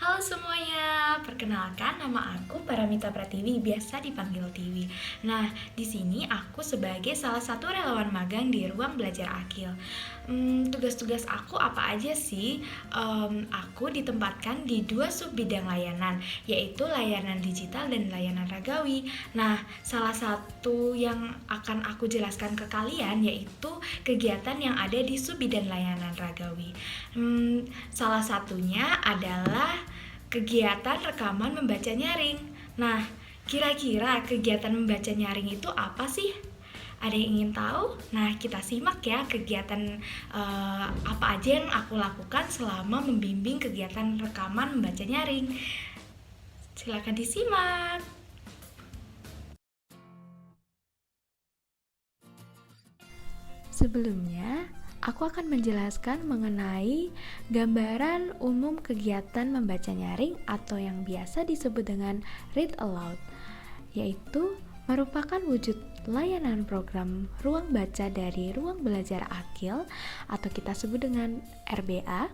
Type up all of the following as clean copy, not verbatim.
Halo semuanya, perkenalkan nama aku Paramita Pratiwi, biasa dipanggil Tiwi. Nah, di sini aku sebagai salah satu relawan magang di Ruang Belajar Akil. Tugas-tugas aku apa aja sih? Aku ditempatkan di dua sub bidang layanan, yaitu layanan digital dan layanan ragawi. Nah, salah satu yang akan aku jelaskan ke kalian yaitu kegiatan yang ada di sub bidang layanan ragawi. Salah satunya adalah kegiatan rekaman membaca nyaring. Nah, kira-kira kegiatan membaca nyaring itu apa sih? Ada yang ingin tahu? Nah, kita simak ya kegiatan apa aja yang aku lakukan selama membimbing kegiatan rekaman membaca nyaring. Silakan disimak. Sebelumnya, aku akan menjelaskan mengenai gambaran umum kegiatan membaca nyaring atau yang biasa disebut dengan read aloud, yaitu merupakan wujud layanan program ruang baca dari Ruang Belajar Akil atau kita sebut dengan RBA.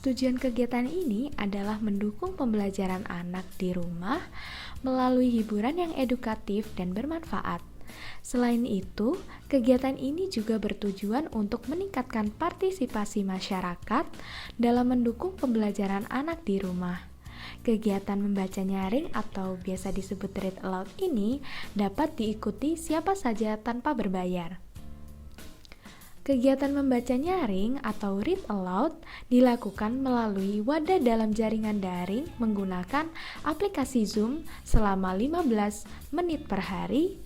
Tujuan kegiatan ini adalah mendukung pembelajaran anak di rumah melalui hiburan yang edukatif dan bermanfaat. Selain itu, kegiatan ini juga bertujuan untuk meningkatkan partisipasi masyarakat dalam mendukung pembelajaran anak di rumah. Kegiatan membaca nyaring atau biasa disebut read aloud ini dapat diikuti siapa saja tanpa berbayar. Kegiatan membaca nyaring atau read aloud dilakukan melalui wadah dalam jaringan daring menggunakan aplikasi Zoom selama 15 menit per hari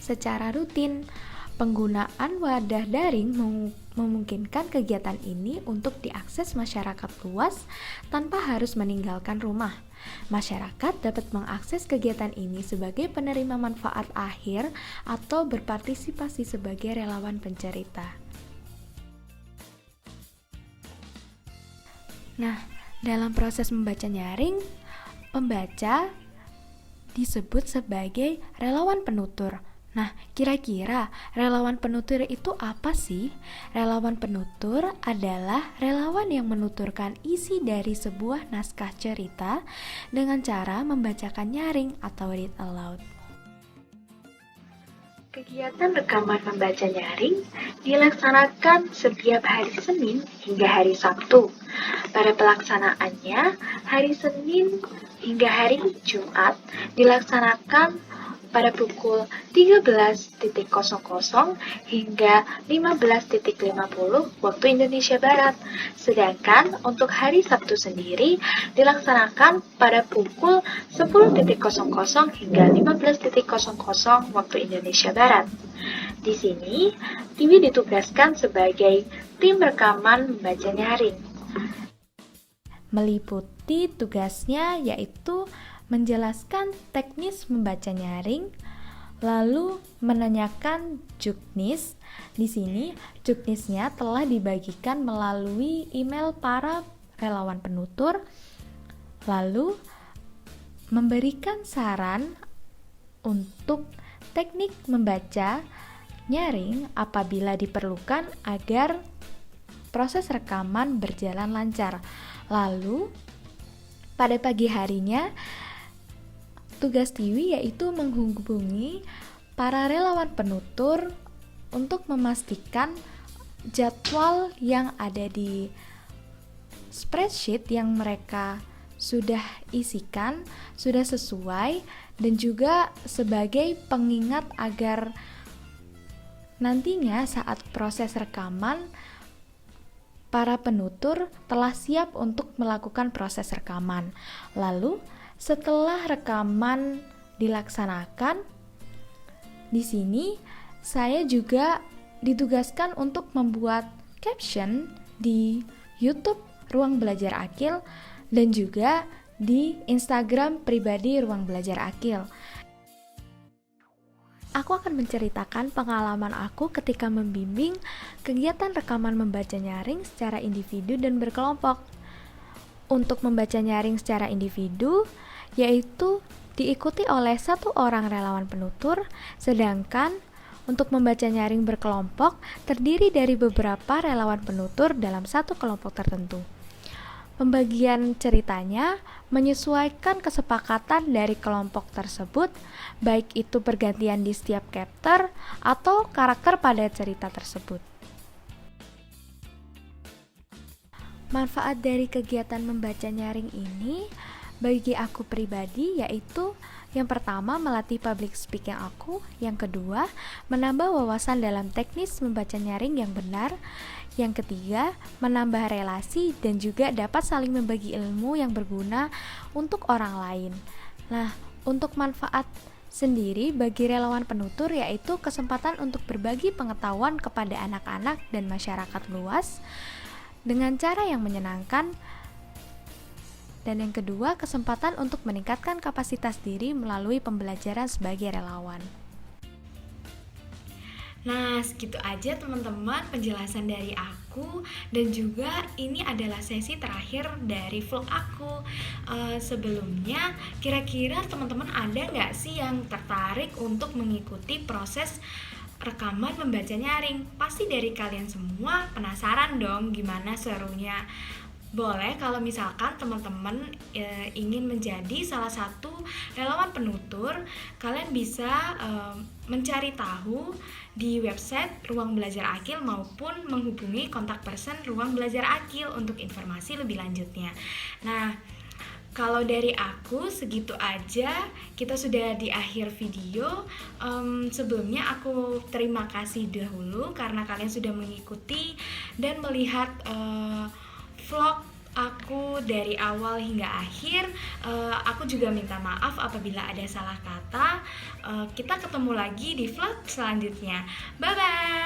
secara rutin. Penggunaan wadah daring memungkinkan kegiatan ini untuk diakses masyarakat luas tanpa harus meninggalkan rumah. Masyarakat dapat mengakses kegiatan ini sebagai penerima manfaat akhir atau berpartisipasi sebagai relawan pencerita. Nah, dalam proses membaca nyaring, pembaca disebut sebagai relawan penutur. Nah, kira-kira relawan penutur itu apa sih? Relawan penutur adalah relawan yang menuturkan isi dari sebuah naskah cerita dengan cara membacakan nyaring atau read aloud. Kegiatan rekaman membaca nyaring dilaksanakan setiap hari Senin hingga hari Sabtu. Pada pelaksanaannya, hari Senin hingga hari Jumat dilaksanakan pada pukul 13.00 hingga 15.50 waktu Indonesia Barat. Sedangkan untuk hari Sabtu sendiri dilaksanakan pada pukul 10.00 hingga 15.00 waktu Indonesia Barat. Di sini, Tiwi ditugaskan sebagai tim rekaman membaca nyaring. Meliputi tugasnya yaitu menjelaskan teknis membaca nyaring, lalu menanyakan juknis. Di sini juknisnya telah dibagikan melalui email para relawan penutur, lalu memberikan saran untuk teknik membaca nyaring apabila diperlukan agar proses rekaman berjalan lancar. Lalu pada pagi harinya tugas Tiwi yaitu menghubungi para relawan penutur untuk memastikan jadwal yang ada di spreadsheet yang mereka sudah isikan sudah sesuai, dan juga sebagai pengingat agar nantinya saat proses rekaman para penutur telah siap untuk melakukan proses rekaman. Lalu setelah rekaman dilaksanakan, di sini saya juga ditugaskan untuk membuat caption di YouTube Ruang Belajar Akil dan juga di Instagram pribadi Ruang Belajar Akil. Aku akan menceritakan pengalaman aku ketika membimbing kegiatan rekaman membaca nyaring secara individu dan berkelompok. Untuk membaca nyaring secara individu, yaitu diikuti oleh satu orang relawan penutur, sedangkan untuk membaca nyaring berkelompok terdiri dari beberapa relawan penutur dalam satu kelompok tertentu. Pembagian ceritanya menyesuaikan kesepakatan dari kelompok tersebut, baik itu pergantian di setiap chapter atau karakter pada cerita tersebut. Manfaat dari kegiatan membaca nyaring ini bagi aku pribadi yaitu yang pertama melatih public speaking aku, yang kedua menambah wawasan dalam teknis membaca nyaring yang benar, yang ketiga menambah relasi dan juga dapat saling membagi ilmu yang berguna untuk orang lain. Nah, untuk manfaat sendiri bagi relawan penutur yaitu kesempatan untuk berbagi pengetahuan kepada anak-anak dan masyarakat luas dengan cara yang menyenangkan. Dan yang kedua, kesempatan untuk meningkatkan kapasitas diri melalui pembelajaran sebagai relawan. Nah, segitu aja teman-teman penjelasan dari aku, dan juga ini adalah sesi terakhir dari vlog aku. Sebelumnya, kira-kira teman-teman ada nggak sih yang tertarik untuk mengikuti proses rekaman membaca nyaring? Pasti dari kalian semua penasaran dong gimana serunya. Boleh kalau misalkan teman-teman ingin menjadi salah satu relawan penutur, kalian bisa mencari tahu di website Ruang Belajar Akil maupun menghubungi kontak person Ruang Belajar Akil untuk informasi lebih lanjutnya. Nah, kalau dari aku segitu aja, kita sudah di akhir video. Sebelumnya aku terima kasih dahulu karena kalian sudah mengikuti dan melihat vlog aku dari awal hingga akhir. Aku juga minta maaf apabila ada salah kata. Kita ketemu lagi di vlog selanjutnya. Bye bye.